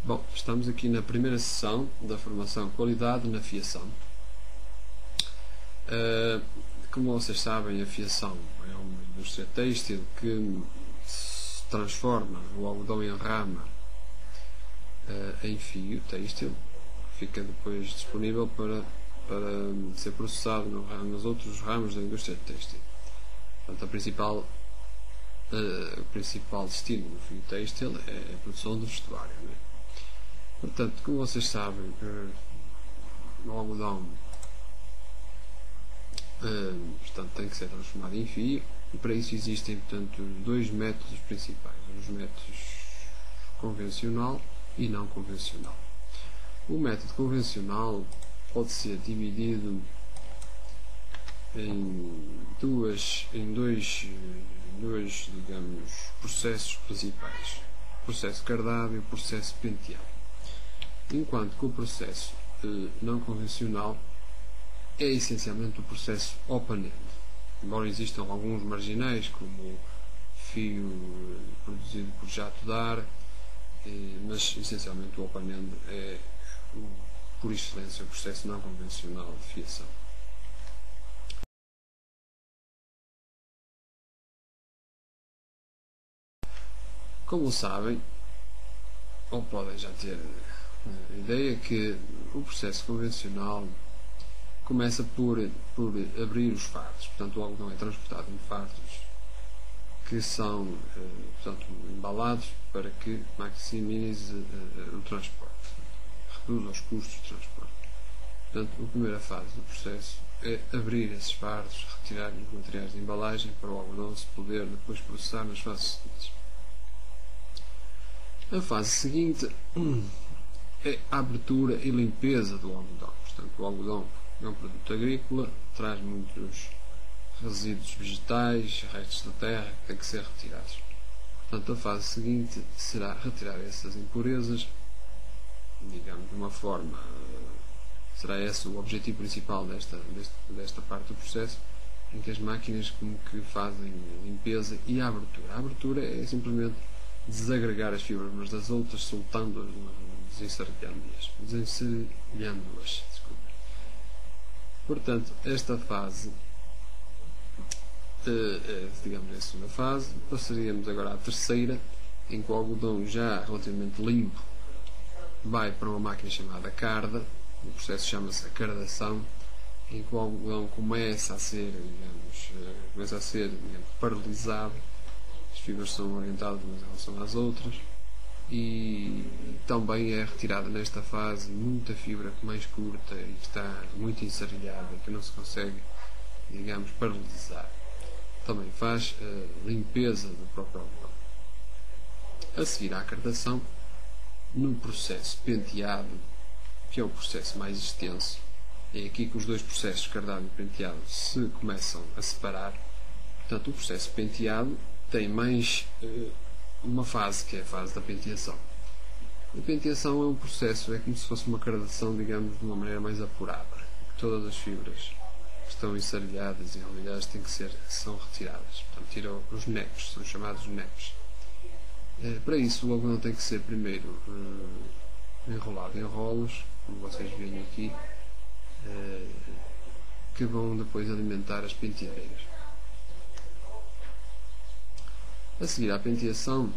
Bom, estamos aqui na primeira sessão da formação Qualidade na Fiação. Como vocês sabem, a fiação é uma indústria têxtil que se transforma o algodão em rama em fio têxtil, que fica depois disponível para ser processado nos outros ramos da indústria têxtil. Portanto, o principal destino do fio têxtil é a produção do vestuário, não é? Portanto, como vocês sabem, o algodão portanto, tem que ser transformado em fio, e para isso existem, portanto, dois métodos principais: os métodos convencional e não convencional. O método convencional pode ser dividido em dois, digamos, processos principais: o processo cardado e o processo penteado. Enquanto que o processo não convencional é essencialmente o processo open-end, embora existam alguns marginais, como o fio produzido por jato de ar, mas essencialmente o open-end é, por excelência, o processo não convencional de fiação. Como sabem, ou podem já ter a ideia, que o processo convencional começa por abrir os fardos. Portanto, o algodão é transportado em fardos que são portanto, embalados para que maximize o transporte, reduza os custos de transporte. Portanto, a primeira fase do processo é abrir esses fardos, retirar os materiais de embalagem para o algodão se poder depois processar nas fases seguintes. A fase seguinte é a abertura e limpeza do algodão. Portanto, o algodão é um produto agrícola, traz muitos resíduos vegetais, restos da terra que têm que ser retirados. Portanto, a fase seguinte será retirar essas impurezas, digamos, de uma forma. Será esse o objetivo principal desta parte do processo, em que as máquinas como que fazem limpeza e a abertura. A abertura é simplesmente desagregar as fibras umas das outras, soltando-as, desencerrilhando-as. Portanto, esta fase digamos, é a segunda fase. Passaríamos agora à terceira, em que o algodão já relativamente limpo vai para uma máquina chamada carda. O processo chama-se a cardação, em que o algodão começa a ser, digamos, paralisado. As fibras são orientadas umas em relação às outras, e também é retirada nesta fase muita fibra mais curta e que está muito enserrilhada, que não se consegue, digamos, paralisar. Também faz limpeza do próprio algodão. A seguir à cardação, no processo penteado, que é o processo mais extenso, é aqui que os dois processos, cardado e penteado, se começam a separar. Portanto, o processo penteado tem mais uma fase, que é a fase da penteação. A penteação é um processo, é como se fosse uma cardação, digamos, de uma maneira mais apurada. Todas as fibras que estão ensarilhadas e enrolhadas são retiradas. Portanto, tiram os nepes, são chamados nepes. Para isso, o algodão tem que ser primeiro enrolado em rolos, como vocês veem aqui, que vão depois alimentar as penteadeiras. A seguir à penteação,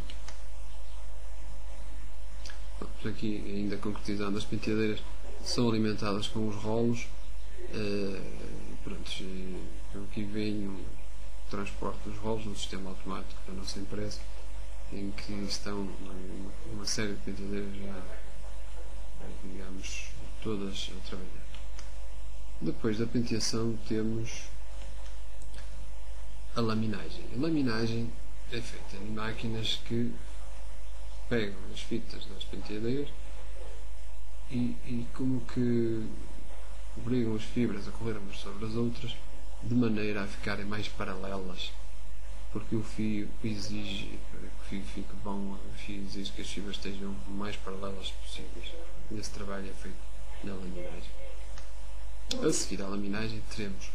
aqui ainda concretizando, as penteadeiras são alimentadas com os rolos. Aqui vem o transporte dos rolos no sistema automático da nossa empresa, em que estão uma série de penteadeiras já, digamos, todas a trabalhar. Depois da penteação temos a laminagem. A laminagem é feita em máquinas que pegam as fitas das penteadeiras e como que obrigam as fibras a correr umas sobre as outras, de maneira a ficarem mais paralelas, porque o fio exige, para que o fio fique bom, o fio exige que as fibras estejam o mais paralelas possíveis. Esse trabalho é feito na laminagem. A seguir à laminagem teremos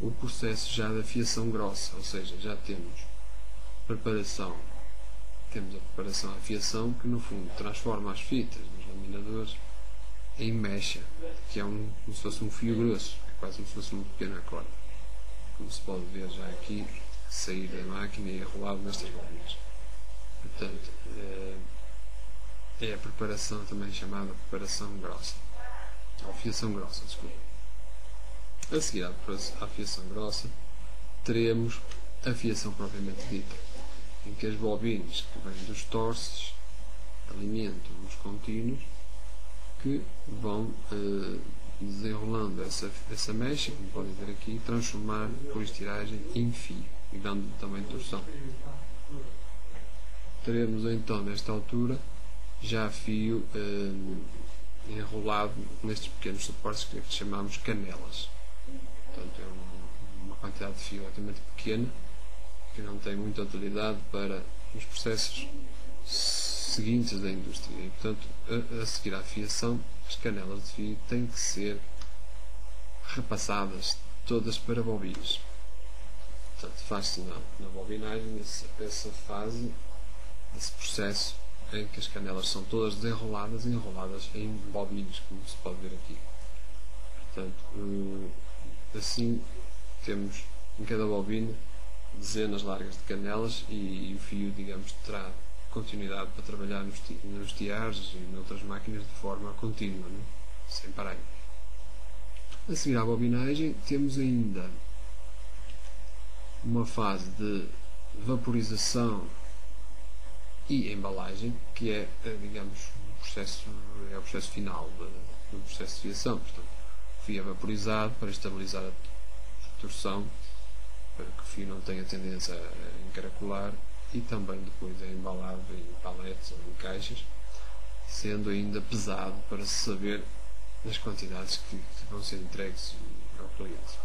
o processo já da fiação grossa, ou seja, já temos preparação temos a preparação à fiação, que no fundo transforma as fitas dos laminadores em mecha, que é como se fosse um fio grosso, é quase como se fosse uma pequena corda, como se pode ver já aqui, sair da máquina e enrolado nestas bobinas. Portanto, é a preparação também chamada preparação grossa, ou fiação grossa, desculpa. A seguir à fiação grossa, teremos a fiação propriamente dita, em que as bobinas que vêm dos torces alimentam os contínuos que vão desenrolando essa mecha, como podem ver aqui, transformar por estiragem em fio e dando também torção. Teremos então nesta altura já fio enrolado nestes pequenos suportes que chamamos canelas. Portanto, é uma quantidade de fio relativamente pequena que não tem muita utilidade para os processos seguintes da indústria. E, portanto, a seguir à fiação, as canelas de fio têm que ser repassadas todas para bobinas. Portanto, faz-se na bobinagem essa fase, esse processo em que as canelas são todas desenroladas e enroladas em bobinas, como se pode ver aqui. Portanto, assim temos em cada bobina dezenas largas de canelas e o fio, digamos, terá continuidade para trabalhar nos tiares e noutras máquinas de forma contínua, né? Sem parar. A seguir à bobinagem temos ainda uma fase de vaporização e embalagem, que é, digamos, o processo final do processo de fiação. Portanto, o fio é vaporizado para estabilizar a torção, para que o fio não tenha tendência a encaracolar, e também depois é embalado em paletes ou em caixas, sendo ainda pesado para se saber as quantidades que vão ser entregues ao cliente.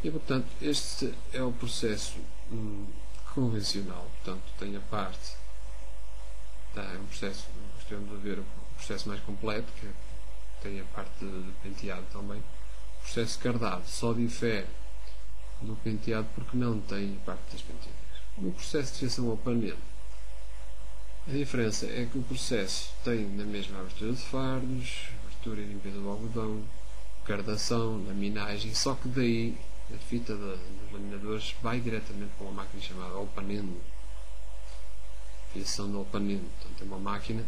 E portanto, este é o processo convencional. Portanto, tem a parte, é um processo, gostamos de ver o processo mais completo, que tem a parte de penteado também. O processo cardado só difere do penteado porque não tem a parte das penteaduras. No processo de fiação ao panelo, a diferença é que o processo tem na mesma abertura de fardos, abertura e limpeza do algodão, cardação, laminagem, só que daí a fita dos laminadores vai diretamente para uma máquina chamada open-end, fiação do open-end. Portanto, é uma máquina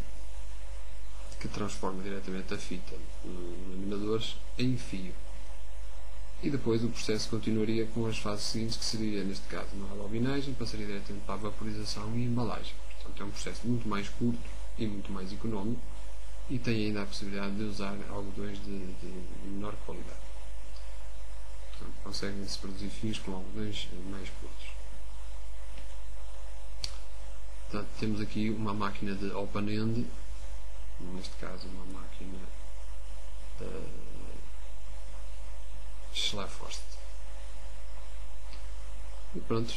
que transforma diretamente a fita dos laminadores em fio. E depois o processo continuaria com as fases seguintes, que seria, neste caso, uma bobinagem, passaria diretamente para a vaporização e embalagem. Portanto, é um processo muito mais curto e muito mais económico, e tem ainda a possibilidade de usar algodões de menor qualidade. Portanto, conseguem-se produzir fios com algodões mais curtos. Portanto, temos aqui uma máquina de open-end, neste caso uma máquina de Schleforst. E pronto,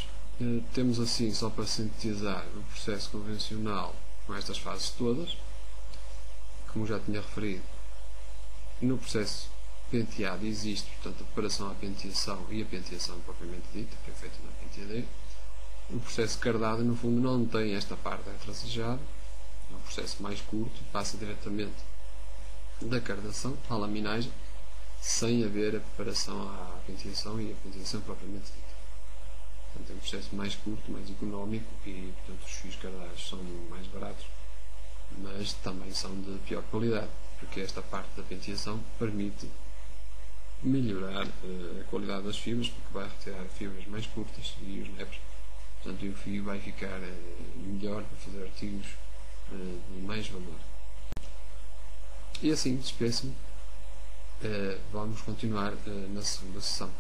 temos assim, só para sintetizar, o processo convencional com estas fases todas, como já tinha referido. No processo penteado existe, portanto, a preparação à penteação e a penteação propriamente dita, que é feita na penteadeira. O processo cardado, no fundo, não tem esta parte tracejada, é um processo mais curto, passa diretamente da cardação à laminagem, sem haver a preparação à penteação e a penteação propriamente dita. Portanto, é um processo mais curto, mais económico e, portanto, os fios cardados são mais baratos, mas também são de pior qualidade, porque esta parte da penteação permite melhorar a qualidade das fibras, porque vai retirar fibras mais curtas e os nepos. Portanto, o fio vai ficar melhor para fazer artigos de mais valor. E assim, despeço-me. Vamos continuar na segunda sessão.